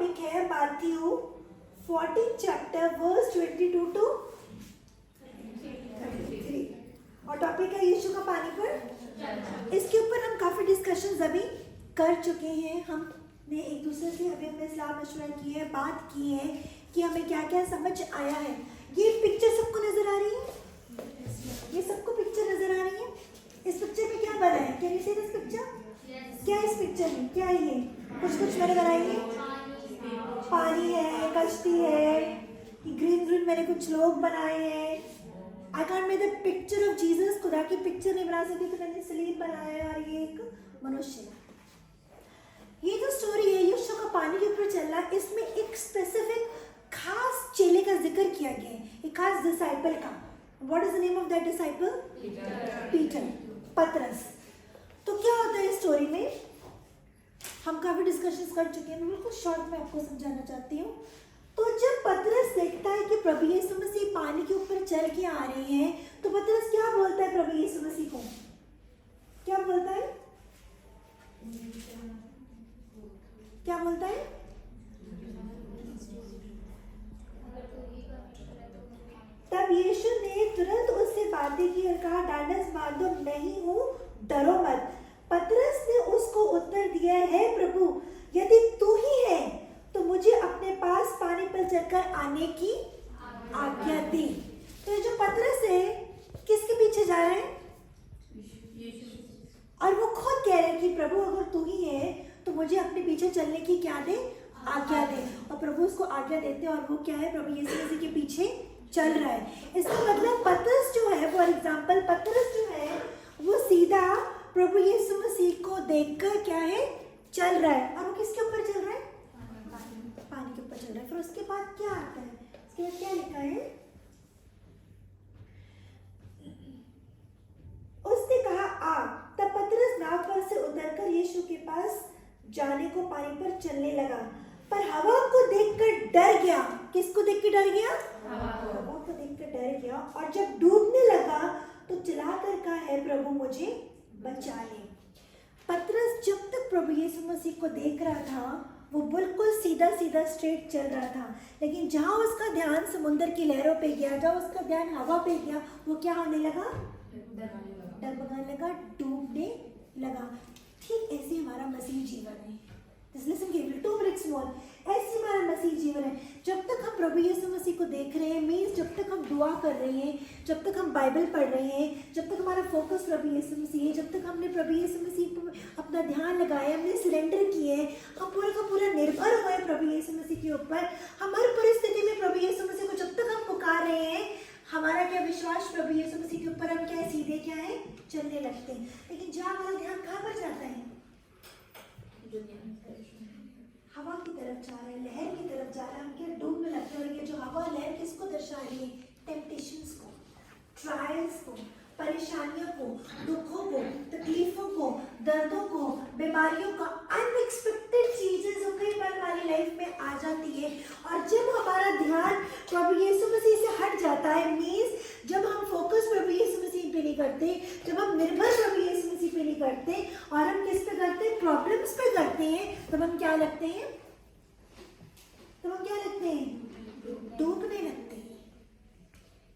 Topic है Matthew 14 chapter verse 22 to 33 और topic है यीशु का पानी पर। इसके ऊपर हम काफ़ी डिस्कशंस अभी कर चुके हैं। हमने एक दूसरे से अभी हमने सलाह मशवरा की है, बात की है कि हमें क्या क्या समझ आया है। ये पिक्चर सबको नज़र आ रही है? ये सबको पिक्चर नज़र आ रही है? इस पिक्चर में क्या बना है? Can you see this picture? क्या इस पिक्चर में क्या है? ये कुछ मैंने बनाई है। पानी है, कश्ती है, ग्रीन ग्रीन मैंने कुछ लोग बनाए हैं। I can't make the picture of Jesus, खुदा की पिक्चर नहीं बना सकती तो मैंने सलीब बनाया और ये एक मनुष्य है। ये जो स्टोरी है यीशु का पानी के ऊपर चल रहा है, इसमें एक स्पेसिफिक खास चेले का जिक्र किया गया है, एक खास डिसाइपल का। What is the name of that disciple? Peter, पतरस। तो क्या होता है इस स्टोरी में? हम काफी डिस्कशंस कर चुके हैं, मैं बिल्कुल शॉर्ट में आपको समझाना चाहती हूँ। तो जब पतरस देखता है कि प्रभु यीशु मसीह पानी के ऊपर चल के आ रहे हैं, तो पतरस क्या बोलता है प्रभु यीशु मसीह को? क्या बोलता है? क्या बोलता है? तब यीशु ने तुरंत उससे बातें की और कहा, डांडस मार दो, नहीं हूँ, डरो मत। पतरस ने उसको उत्तर दिया, है प्रभु, यदि तू ही है तो मुझे अपने पास पानी पर चलकर आने की आज्ञा दी। तो जो पतरस है किसके पीछे जा रहे हैं? और वो खुद कह रहे हैं कि प्रभु अगर तू ही है तो मुझे अपने पीछे चलने की क्या दे? आज्ञा दे। और प्रभु उसको आज्ञा देते और वो क्या है? प्रभु यीशु मसीह के पीछे चल रहा है। इसका मतलब पतरस जो है, फॉर एग्जाम्पल पतरस जो है वो सीधा प्रभु यीशु मसीह को देखकर क्या है? चल रहा है। और वो किसके ऊपर चल रहा है? पानी के ऊपर चल रहा है। फिर उसके बाद क्या आता है? उसके बाद क्या लिखा है? उसने कहा आ। तब पतरस नाव पर से उतरकर यीशु के पास जाने को पानी पर चलने लगा, पर हवा को देखकर डर गया। किसको देख के डर गया? हवा को देखकर डर गया। और जब डूबने लगा तो चिल्लाकर कहा, है प्रभु मुझे बचा ले। पतरस जब तक प्रभु यीशु मसीह को देख रहा था वो बिल्कुल सीधा सीधा स्ट्रेट चल रहा था, लेकिन जहाँ उसका ध्यान समुद्र की लहरों पे गया, जहाँ उसका ध्यान हवा पे गया, वो क्या होने लगा? डगमगाने लगा, डूबने लगा। ठीक ऐसे हमारा मसीह जीवन है। Listen carefully, 2 minutes more. ऐसे हमारा मसीह जीवन है। जब तक हम प्रभु यीशु मसीह को देख रहे हैं, मीन्स जब तक हम दुआ कर रहे हैं, जब तक हम बाइबल पढ़ रहे हैं, जब तक हमारा फोकस प्रभु यीशु मसीह है, जब तक हमने प्रभु यीशु मसीह पर अपना ध्यान लगाया, हमने सरेंडर किए, हम पूरा का पूरा निर्भर हुए प्रभु यीशु मसीह के ऊपर, हम हर परिस्थिति में प्रभु यीशु मसीह को जब तक हम पुकार रहे हैं, हमारा क्या विश्वास प्रभु यीशु मसीह के ऊपर, हम क्या सीधे क्या है? चलने लगते हैं। लेकिन जहाँ हमारा ध्यान कहाँ पर जाता है? हवा की तरफ जा रहे हैं, लहर की तरफ जा रहे हैं, हम क्या डूबने लगते हैं। और ये जो हवा लहर किसको दर्शा रही है? टेम्पटेशंस को, ट्रायल्स को, परेशानियों को, दुखों को, तकलीफों को, दर्दों को, बीमारियों का, अनएक्सपेक्टेड चीजें जो कई बार हमारी लाइफ में आ जाती है। और जब हमारा ध्यान प्रभु यीशु मसीह से हट जाता है, मीन्स जब हम फोकस प्रभु यीशु मसीह पे नहीं करते, जब हम निर्भर प्रभु यीशु मसीह पे नहीं करते और हम किस पे करते हैं? प्रॉब्लम्स पे करते हैं, तब हम क्या लगते हैं? डूबने लगते हैं।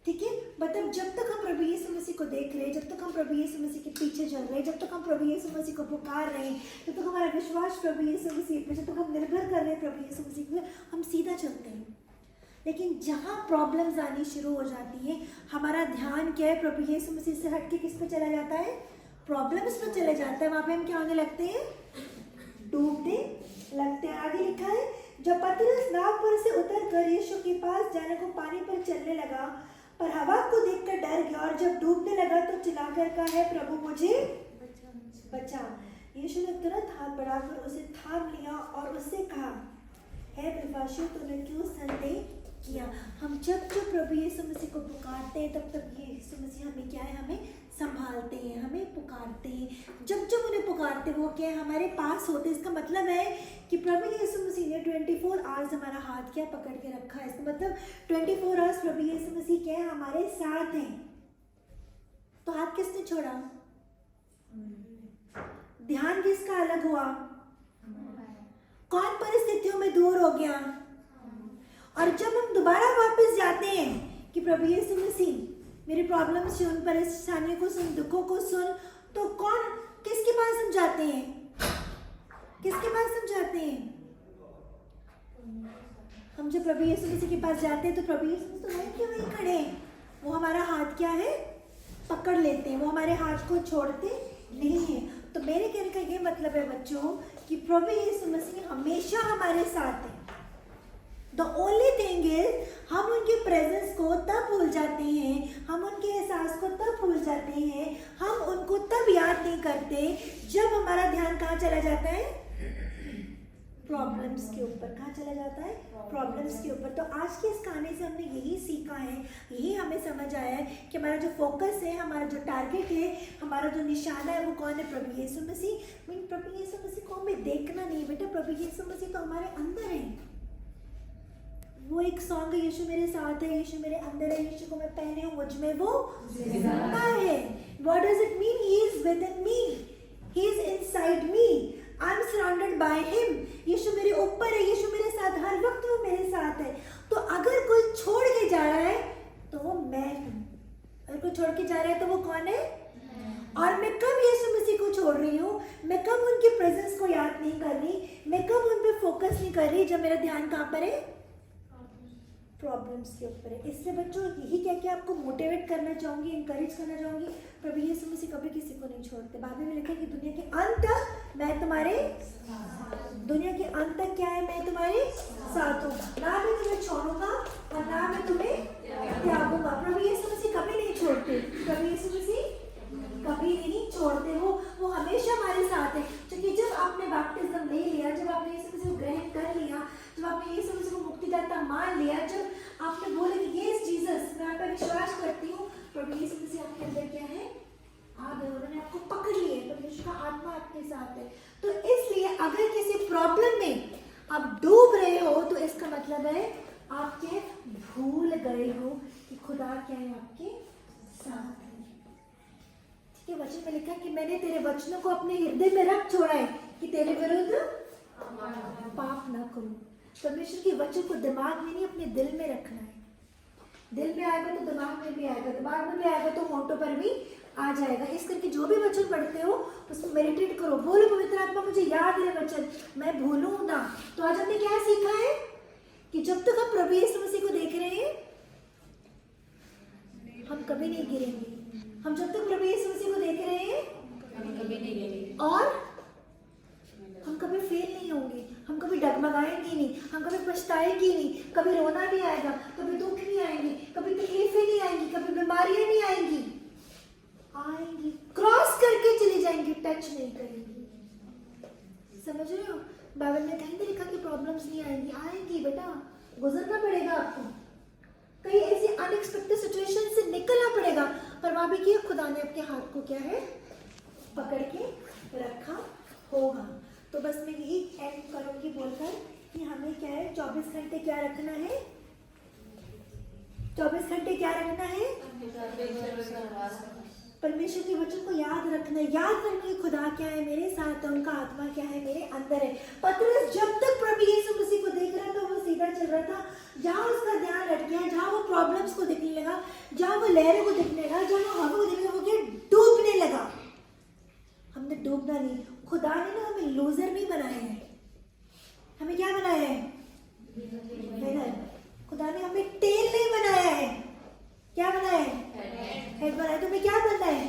ठीक है, मतलब जब तक हम प्रभु यीशु मसीह को देख रहे हैं, जब तक हम प्रभु यीशु मसीह के पीछे चल रहे हैं, जब तक हम प्रभु यीशु मसीह को पुकार रहे हैं, जब तक हमारा विश्वास प्रभु यीशु मसीह पे, जब तक हम निर्भर कर रहे हैं प्रभु यीशु मसीह पे, हम सीधा चलते हैं। लेकिन जहाँ प्रॉब्लम्स आनी शुरू हो जाती है, हमारा ध्यान क्या है? प्रभु यीशु मसीह से हट के किस पे चला जाता है? प्रॉब्लम्स पे चले जाता है। वहाँ पे हम क्या होने लगते हैं? डूबने लगते हैं। आगे लिखा है, जब पतरस नाव पर से उतर कर यीशु के पास जाने को पानी पर चलने लगा, पर हवा को देखकर डर गया। और जब डूबने लगा तो चिल्लाकर कहा, है प्रभु मुझे बचा। यीशु ने तुरंत हाथ बढ़ाकर उसे थाम लिया और उससे कहा, है विश्वासियों, तूने क्यों संदेह किया? हम जब जब प्रभु यीशु मसीह को पुकारते हैं, तब तब यीशु मसीह हमें क्या है? हमें संभालते हैं, हमें पुकारते हैं। जब जब उन्हें पुकारते वो क्या है? हमारे पास होते। इसका मतलब है कि प्रभु यीशु मसीह ने 24 आवर्स हमारा हाथ क्या पकड़ के रखा है। इसका मतलब 24 आवर्स प्रभु यीशु मसीह क्या है? हमारे साथ हैं। तो हाथ किसने छोड़ा? ध्यान किसका अलग हुआ? कौन परिस्थितियों में दूर हो गया? ना? और जब हम दोबारा वापस जाते हैं कि प्रभु यीशु मसीह मेरी प्रॉब्लम सुन, परेशानियों को सुन, दुखों को सुन, तो किसके पास हम जाते हैं? किसके पास हम जाते हैं? हम जब प्रभु यीशु मसीह के पास जाते हैं तो प्रभु यीशु मसीह तो वहीं के वहीं खड़े हैं। वो हमारा हाथ क्या है? पकड़ लेते हैं। वो हमारे हाथ को छोड़ते नहीं है। तो मेरे कहने का ये मतलब है बच्चों कि प्रभु यीशु मसीह हमेशा हमारे साथ है। द ओनली थिंग इज हम उनके प्रेजेंस को तब भूल जाते हैं, हम उनके एहसास को तब भूल जाते हैं, हम उनको तब याद नहीं करते जब हमारा ध्यान कहाँ चला जाता है? प्रॉब्लम्स के ऊपर। कहाँ चला जाता है? प्रॉब्लम्स के ऊपर। तो आज के इस कहानी से हमने यही सीखा है, यही हमें समझ आया है कि हमारा जो फोकस है, हमारा जो टारगेट है, हमारा जो निशाना है वो कौन है? प्रभु यीशु मसीह। प्रभु यीशु मसीह को हमें देखना नहीं बेटा, प्रभु यीशु मसीह तो हमारे अंदर है। वो एक सॉन्ग है, यीशु मेरे साथ है, यीशु मेरे अंदर है, यीशु को मैं पहने हूँ, मुझ में वो जिंदा है। What does it mean? He is within me. He is inside me. I am surrounded by him. यीशु मेरे ऊपर है, यीशु मेरे साथ, हर वक्त वो मेरे साथ है। तो अगर कोई छोड़ के जा रहा है तो वो मैं हूँ। अगर कोई छोड़ के जा रहा है तो वो कौन है? और मैं कब यीशु मसीह को छोड़ रही हूँ, मैं कब उनके प्रेजेंस को याद नहीं कर रही, मैं कब उन पर फोकस नहीं कर रही, जब मेरा ध्यान कहाँ पर है? प्रॉब्लम्स के ऊपर है। इसलिए बच्चों यही कह के आपको मोटिवेट करना चाहूँगी, इंकरेज करना चाहूँगी, प्रभु यीशु मसीह कभी किसी को नहीं छोड़ते। बाइबल में लिखा है कि दुनिया के अंत तक मैं तुम्हारे, दुनिया के अंत तक क्या है? मैं तुम्हारे साथ हूँ, ना मैं तुम्हें छोड़ूंगा और ना मैं तुम्हें त्यागूंगा। प्रभु यीशु मसीह कभी नहीं छोड़ते, प्रभु यीशु मसीह कभी नहीं छोड़ते। वो हमेशा हमारे साथ है। क्योंकि जब आपने बैप्टिज्म ले लिया, जब आपने यीशु मसीह को ग्रहण कर लिया, जब आपने यीशु मसीह को मुक्तिदाता मान लिया, जब आपने बोला कि यस जीसस मैं आप पर विश्वास करती हूँ, प्रभु यीशु मसीह आपके अंदर क्या है? आ गए, उन्होंने आपको पकड़ लिए, परमेश्वर का आत्मा आपके साथ है। तो इसलिए अगर किसी प्रॉब्लम में आप डूब रहे हो तो इसका मतलब है आपके भूल गए हो कि खुदा क्या है? आपके साथ है। ठीक है, वचन में लिखा है कि मैंने तेरे वचनों को अपने हृदय में रख छोड़ा है कि तेरे विरुद्ध पाप ना करूं। परमेश्वर के वचन को दिमाग में नहीं, अपने दिल में रखना है। दिल में आएगा तो दिमाग में भी आएगा, दिमाग में भी आएगा तो होंठों पर भी आ जाएगा। इस करके जो भी वचन पढ़ते हो उसको मेडिटेट करो, बोलो पवित्र आत्मा मुझे याद है वचन, मैं भूलूं ना। तो आज हमने क्या सीखा है कि जब तक हम प्रभु यीशु मसीह को देख रहे हैं हम कभी नहीं गिरेंगे। हम जब तक प्रभु यीशु मसीह को देख रहे हैं कभी नहीं गिरेंगे और हम कभी फेल नहीं होंगे, हम कभी डगमगाएंगे नहीं, हम कभी पछताएंगे नहीं, कभी रोना नहीं आएगा, कभी दुख नहीं आएंगे, कभी तकलीफें नहीं आएंगी, कभी बीमारियां नहीं आएंगी। आएंगी, क्रॉस करके चली जाएंगी, टच नहीं करेंगी। समझ रहे हो? बाइबल में कहीं नहीं लिखा कि प्रॉब्लम्स नहीं आएंगी, आएंगी बेटा, गुजरना पड़ेगा आपको। कई ऐसी अनएक्सपेक्टेड सिचुएशन से निकलना पड़ेगा, पर वहां भी किया खुदा ने आपके हाथ को क्या है? पकड़ के रखा होगा। तो बस मैं यही एंड करूंगी बोलकर कि हमें क्या है? 24 घंटे क्या रखना है? 24 घंटे क्या रखना है? परमेश्वर के वचन को याद रखना है, याद रखना है खुदा क्या है? मेरे साथ है, उनका आत्मा क्या है? मेरे अंदर है। पतरस जब तक प्रभु यीशु मसीह को देख रहा था वो सीधा चल रहा था। जहाँ उसका ध्यान हट गया, जहाँ वो प्रॉब्लम्स को देखने लगा, जहाँ वो लहरों को देखने लगा, जहाँ वो हवा को देखने लगा, वो क्या? डूबने लगा। हमने डूबना नहीं। खुदा ने ना हमें लूजर नहीं बनाया है, हमें क्या बनाया है? विनर। खुदा ने हमें टेल नहीं बनाया है, क्या बनाया है? हेड बनाया। तुम्हें क्या बनना है?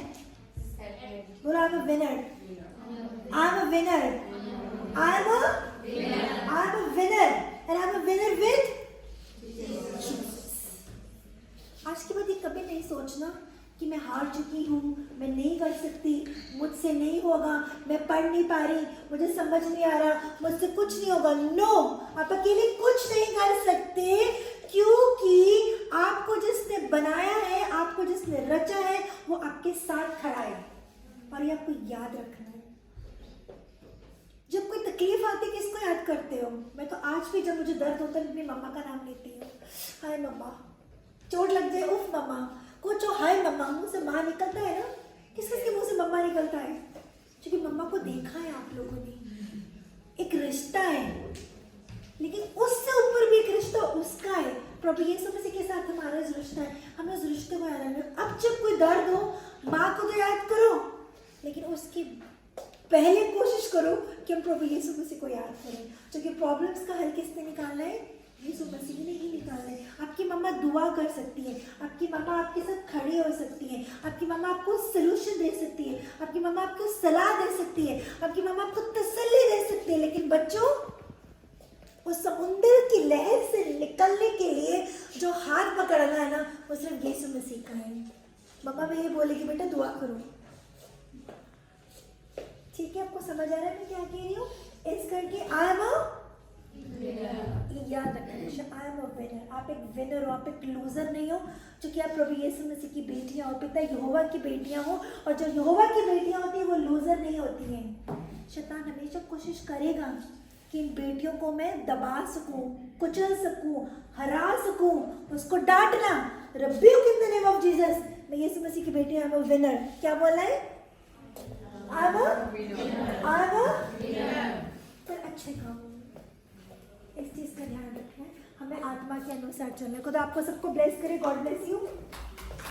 बोलो I am a winner, I am a winner, I am a winner and I am a winner with. आज के बाद ये कभी नहीं सोचना कि मैं हार चुकी हूँ, मैं नहीं कर सकती, मुझसे नहीं होगा, मैं पढ़ नहीं पा रही, मुझे समझ नहीं आ रहा, मुझसे कुछ नहीं होगा। नो, आप अकेले कुछ नहीं कर सकते, क्योंकि आपको जिसने बनाया है, आपको जिसने रचा है, वो आपके साथ खड़ा है। और ये आपको याद रखना है। जब कोई तकलीफ आती है किसको याद करते हो? मैं तो आज भी जब मुझे दर्द होता है अपनी मम्मा का नाम लेती हूँ। हाय मम्मा, चोट लग जाए उफ मम्मा, कुछ हो हाय मम्मा, मुंह से माँ निकलता है ना। किस किसके मुंह से मम्मा निकलता है? क्योंकि मम्मा को देखा है आप लोगों ने, एक रिश्ता है। लेकिन उससे उसका है, प्रभु यीशु मसीह के साथ हमारा जो रिश्ता है, हमें उस रिश्ते को याद रखना। अब जब कोई दर्द हो, माँ को तो याद करो, लेकिन उसकी पहले कोशिश करो कि हम प्रभु यीशु मसीह को याद करें, क्योंकि प्रॉब्लम्स का हल किसने निकालना है? यीशु मसीह ने ही निकालना है। आपकी मम्मा दुआ कर सकती है, आपकी मम्मा आपके साथ खड़ी हो सकती है, आपकी मम्मा आपको सलूशन दे सकती है, आपकी मम्मा आपको सलाह दे सकती है, आपकी मम्मा आपको तसल्ली दे सकती है, लेकिन बच्चों, उस समुद्र की लहर से निकलने के लिए जो हाथ पकड़ना है ना, वो सिर्फ यीशु मसीह का है। मम्मा मैं ये बोलेगी बेटा दुआ करो, ठीक है? आपको समझ आ रहा है मैं क्या कह रही हूँ? इस करके आई एम याद रखना, आई एम अ विनर। आप एक विनर हो, आप एक लूजर नहीं हो, क्योंकि आप प्रभु यीशु मसीह की बेटियां हो, पिता यहोवा की बेटियां हो, और जो यहोवा की बेटियां होती हैं वो लूजर नहीं होती हैं। शैतान हमेशा कोशिश करेगा कि इन बेटियों को मैं दबा सकूं, कुचल सकूं, हरा सकूं, उसको डांटना। Rebuke in the name of Jesus, मैं यीशु मसीह की बेटी, आई एम अ विनर। क्या बोला है? आई एम अ फिर अच्छे काम, इस चीज का ध्यान रखना है, हमें आत्मा के अनुसार चलना है। खुदा आपको सबको ब्लेस करे। God bless you.